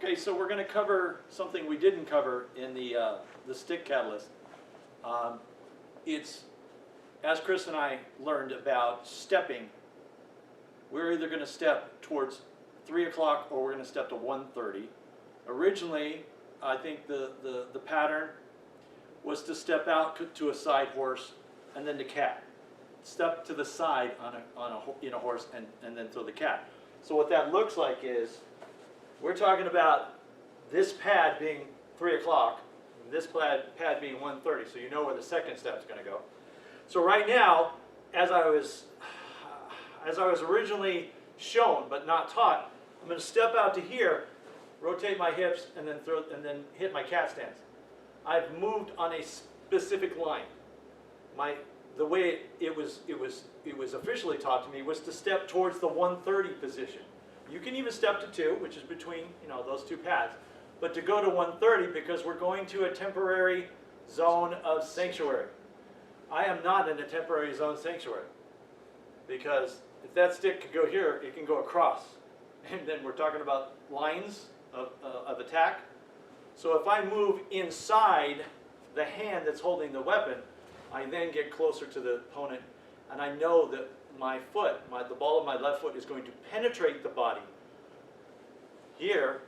Okay, so we're going to cover something we didn't cover in the stick catalyst. It's, as Chris and I learned about stepping, we're either going to step towards 3 o'clock or we're going to step to 1:30. Originally, I think the pattern was to step out to a side horse and then to cat. Step to the side in a horse and then throw the cat. So what that looks like is, we're talking about this pad being 3 o'clock, this pad being 1:30, so you know where the second step's going to go. So right now, as I was originally shown but not taught, I'm going to step out to here, rotate my hips, and then hit my cat stance. I've moved on a specific line. The way it was officially taught to me was to step towards the 1:30 position. You can even step to 2, which is between those two pads, but to go to 1:30 because we're going to a temporary zone of sanctuary. I am not in a temporary zone sanctuary, because if that stick could go here, it can go across, and then we're talking about lines of attack. So if I move inside the hand that's holding the weapon, I then get closer to the opponent, and I know that my foot, the ball of my left foot, is going to penetrate the body. Here,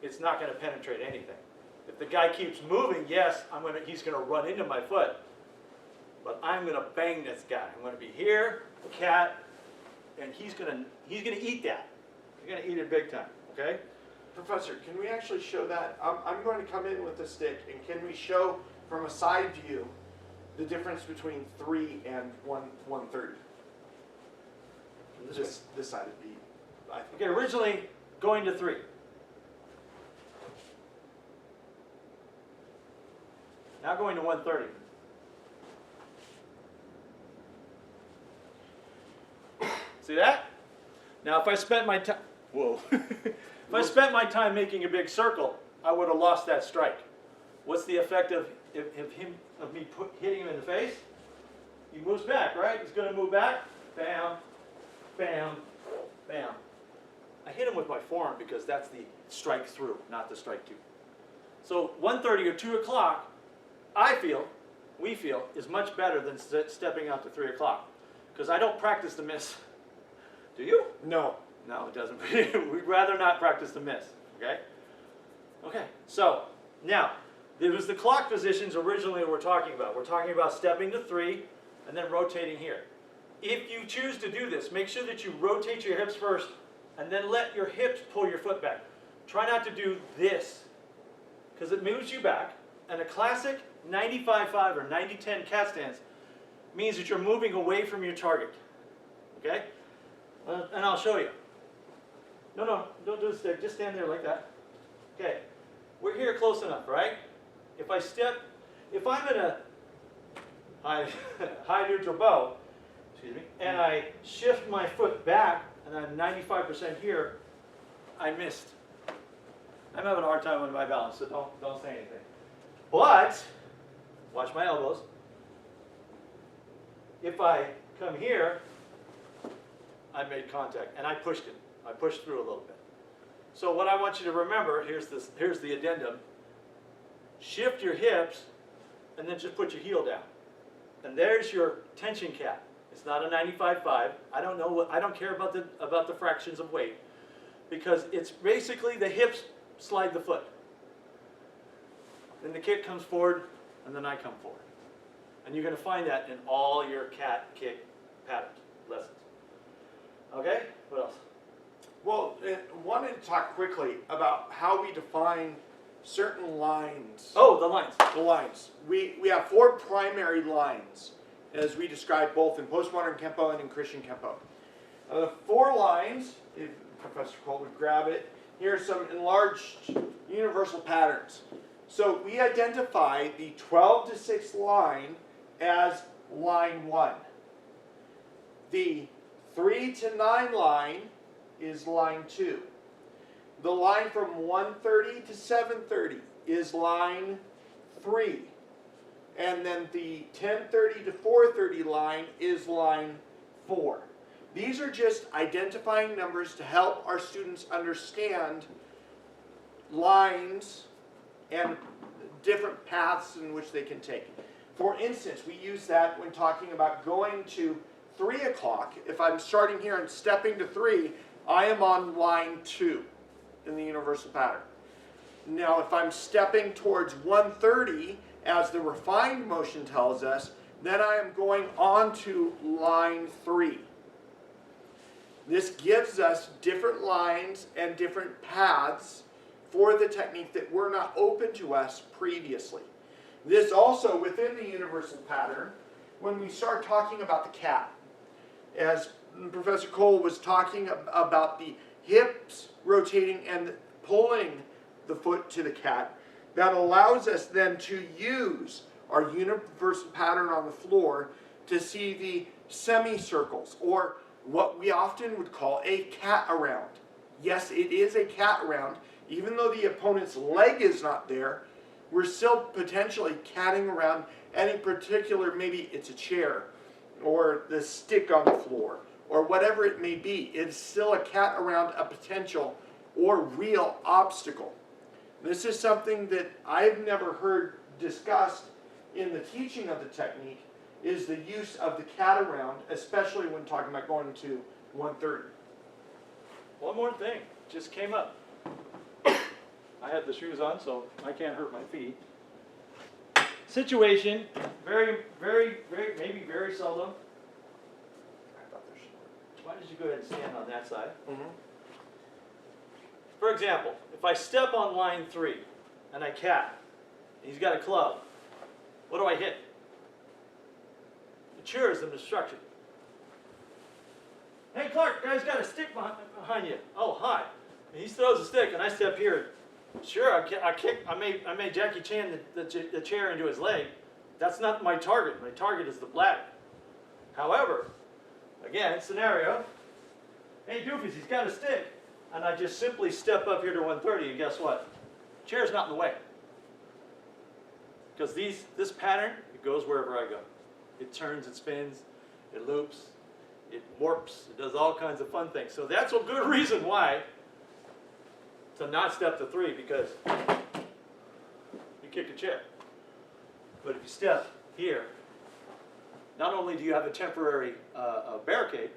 it's not going to penetrate anything. If the guy keeps moving, yes, he's going to run into my foot, but I'm going to bang this guy. I'm going to be here, the cat, and he's going to eat that. He's going to eat it big time. Okay. Professor, can we actually show that? I'm going to come in with a stick, and can we show from a side view the difference between 3 and 1:30? This side would be, I think. Okay, originally going to 3. Now going to 1:30. See that? Now if I spent my time, if I spent my time making a big circle, I would have lost that strike. What's the effect of me hitting him in the face? He moves back, right? He's going to move back. Bam, bam, bam. I hit him with my forearm because that's the strike through, not the strike to. So 1:30 or 2 o'clock, we feel, is much better than stepping out to 3 o'clock. Because I don't practice the miss. Do you? No. No, it doesn't. We'd rather not practice the miss. Okay? Okay, so now, there was the clock positions originally we're talking about. We're talking about stepping to 3 and then rotating here. If you choose to do this, make sure that you rotate your hips first and then let your hips pull your foot back. Try not to do this, because it moves you back. And a classic 95-5 or 90-10 cat stance means that you're moving away from your target. Okay? And I'll show you. No, don't do the stick. Just stand there like that. Okay. We're here close enough, right? If I'm in a high neutral bow, excuse me, and I shift my foot back and I'm 95% here, I missed. I'm having a hard time with my balance, so don't say anything. But, watch my elbows. If I come here, I made contact, and I pushed it. I pushed through a little bit. So what I want you to remember, here's the addendum. Shift your hips, and then just put your heel down. And there's your tension cat. It's not a 95-5. I don't care about the fractions of weight, because it's basically the hips slide the foot. Then the kick comes forward, and then I come forward. And you're going to find that in all your cat kick patterns, lessons. Okay? What else? Well, I wanted to talk quickly about how we define certain lines. Oh, the lines. The lines. We have 4 primary lines, as we describe both in postmodern Kenpo and in Christian Kenpo. The 4 lines, if Professor Cole would grab it, here are some enlarged universal patterns. So we identify the 12 to 6 line as line 1. The 3 to 9 line is line 2. The line from 1:30 to 7:30 is line 3. And then the 10:30 to 4:30 line is line 4. These are just identifying numbers to help our students understand lines and different paths in which they can take. For instance, we use that when talking about going to 3 o'clock. If I'm starting here and stepping to 3, I am on line 2 in the universal pattern. Now, if I'm stepping towards 1:30, as the refined motion tells us, then I am going on to line 3. This gives us different lines and different paths for the technique that were not open to us previously. This also, within the universal pattern, when we start talking about the cat, as Professor Cole was talking about the hips rotating and pulling the foot to the cat, that allows us then to use our universal pattern on the floor to see the semicircles, or what we often would call a cat around. Yes, it is a cat around. Even though the opponent's leg is not there, we're still potentially catting around any particular, maybe it's a chair, or the stick on the floor, or whatever it may be. It's still a cat around a potential or real obstacle. This is something that I've never heard discussed in the teaching of the technique, is the use of the cat around, especially when talking about going to 1:30. One more thing, just came up. I had the shoes on, so I can't hurt my feet. Situation, very, maybe very seldom. Why don't you go ahead and stand on that side? For example, if I step on line 3 and I cat, and he's got a club, what do I hit? The chair is an obstruction. Hey Clark, guy's got a stick behind you. Oh, hi. And he throws a stick and I step here. Sure, I made Jackie Chan the chair into his leg. That's not my target. My target is the bladder. However, again, scenario, hey Doofies, he's got a stick. And I just simply step up here to 1:30, and guess what? Chair's not in the way. Because this pattern, it goes wherever I go. It turns, it spins, it loops, it warps, it does all kinds of fun things. So that's a good reason why to not step to 3, because you kick a chair. But if you step here, not only do you have a temporary barricade,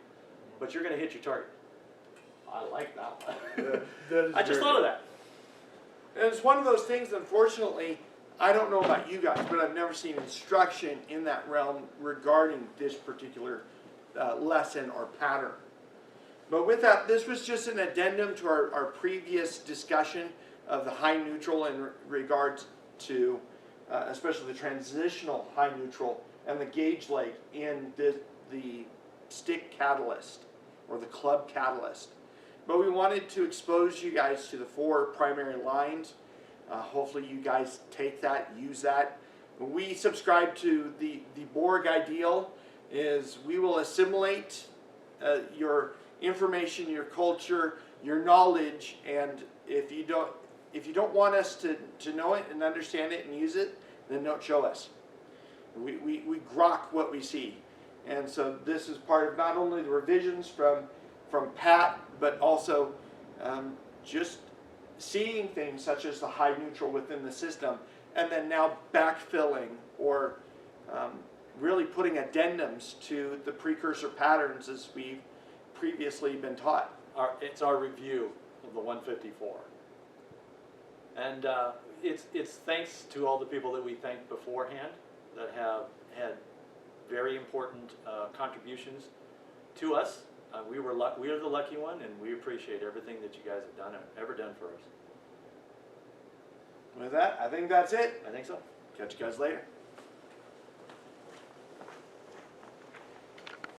but you're going to hit your target. I like that one. I just thought of that. And it's one of those things, unfortunately, I don't know about you guys, but I've never seen instruction in that realm regarding this particular lesson or pattern. But with that, this was just an addendum to our previous discussion of the high neutral in regards to especially the transitional high neutral and the gauge leg in the stick catalyst or the club catalyst. But we wanted to expose you guys to the 4 primary lines. Hopefully you guys take that, use that. We subscribe to the Borg ideal, is we will assimilate your information, your culture, your knowledge, and if you don't want us to know it and understand it and use it, then don't show us. We grok what we see. And so this is part of not only the revisions from Pat, but also just seeing things such as the high neutral within the system, and then now backfilling or really putting addendums to the precursor patterns as we've previously been taught. It's our review of the 154. And it's thanks to all the people that we thanked beforehand that have had very important contributions to us. We are the lucky one, and we appreciate everything that you guys have ever done for us. With that, I think that's it. I think so. Catch you guys later.